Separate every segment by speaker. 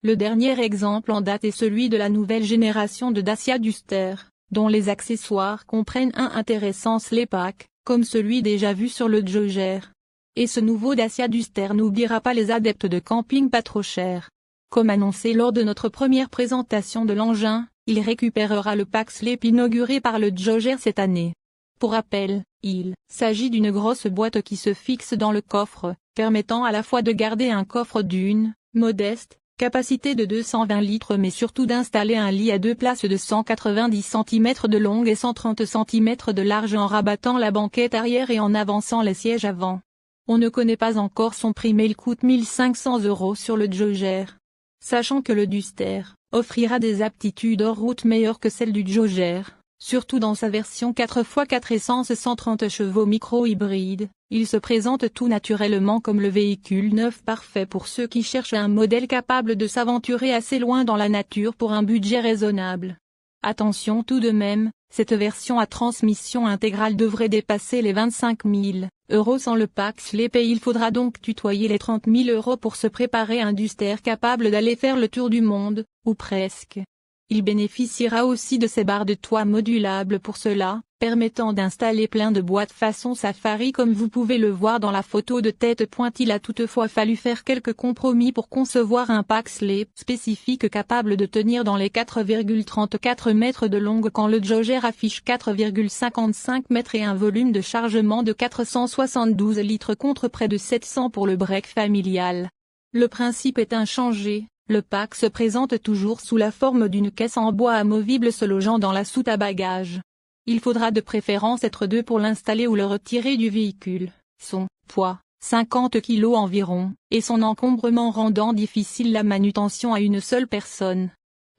Speaker 1: Le dernier exemple en date est celui de la nouvelle génération de Dacia Duster, dont les accessoires comprennent un intéressant sleepak, comme celui déjà vu sur le Jogger. Et ce nouveau Dacia Duster n'oubliera pas les adeptes de camping pas trop chers. Comme annoncé lors de notre première présentation de l'engin, il récupérera le pack Sleep inauguré par le Jogger cette année. Pour rappel, il s'agit d'une grosse boîte qui se fixe dans le coffre, permettant à la fois de garder un coffre d'une modeste capacité de 220 litres mais surtout d'installer un lit à deux places de 190 cm de long et 130 cm de large en rabattant la banquette arrière et en avançant les sièges avant. On ne connaît pas encore son prix mais il coûte 1 500 € sur le Jogger. Sachant que le Duster offrira des aptitudes hors route meilleures que celles du Jogger, surtout dans sa version 4x4 essence 130 chevaux micro-hybride, il se présente tout naturellement comme le véhicule neuf parfait pour ceux qui cherchent un modèle capable de s'aventurer assez loin dans la nature pour un budget raisonnable. Attention tout de même, cette version à transmission intégrale devrait dépasser les 25 000 € sans le pack Sleep et il faudra donc tutoyer les 30 000 € pour se préparer un Duster capable d'aller faire le tour du monde, ou presque. Il bénéficiera aussi de ces barres de toit modulables pour cela, permettant d'installer plein de boîtes façon Safari comme vous pouvez le voir dans la photo de tête-pointe. Il a toutefois fallu faire quelques compromis pour concevoir un pack Sleep spécifique capable de tenir dans les 4,34 mètres de long quand le Jogger affiche 4,55 mètres et un volume de chargement de 472 litres contre près de 700 pour le break familial. Le principe est inchangé. Le pack se présente toujours sous la forme d'une caisse en bois amovible se logeant dans la soute à bagages. Il faudra de préférence être deux pour l'installer ou le retirer du véhicule, son poids, 50 kg environ, et son encombrement rendant difficile la manutention à une seule personne.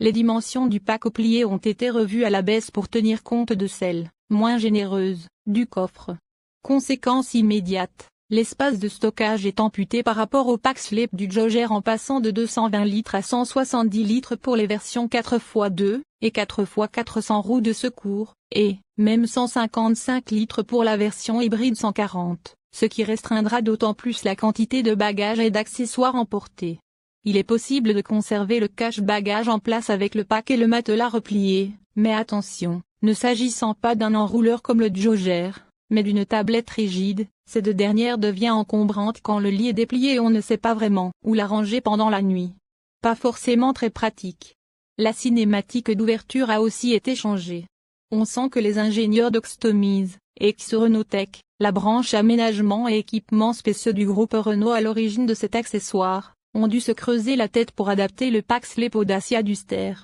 Speaker 1: Les dimensions du pack au plié ont été revues à la baisse pour tenir compte de celles, moins généreuses, du coffre. Conséquence immédiate. L'espace de stockage est amputé par rapport au pack Sleep du Jogger en passant de 220 litres à 170 litres pour les versions 4x2 et 4x4 sans roue de secours, et même 155 litres pour la version hybride 140, ce qui restreindra d'autant plus la quantité de bagages et d'accessoires emportés. Il est possible de conserver le cache-bagages en place avec le pack et le matelas replié, mais attention, ne s'agissant pas d'un enrouleur comme le Jogger, mais d'une tablette rigide, cette dernière devient encombrante quand le lit est déplié et on ne sait pas vraiment où la ranger pendant la nuit. Pas forcément très pratique. La cinématique d'ouverture a aussi été changée. On sent que les ingénieurs d'Oxtomise, ex-Renault-Tech, la branche aménagement et équipements spéciaux du groupe Renault à l'origine de cet accessoire, ont dû se creuser la tête pour adapter le pack Sleep au Dacia Duster.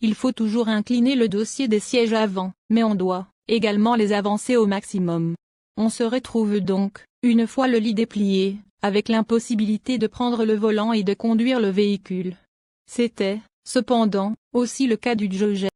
Speaker 1: Il faut toujours incliner le dossier des sièges avant, mais on doit également les avancer au maximum. On se retrouve donc, une fois le lit déplié, avec l'impossibilité de prendre le volant et de conduire le véhicule. C'était, cependant, aussi le cas du Jogger.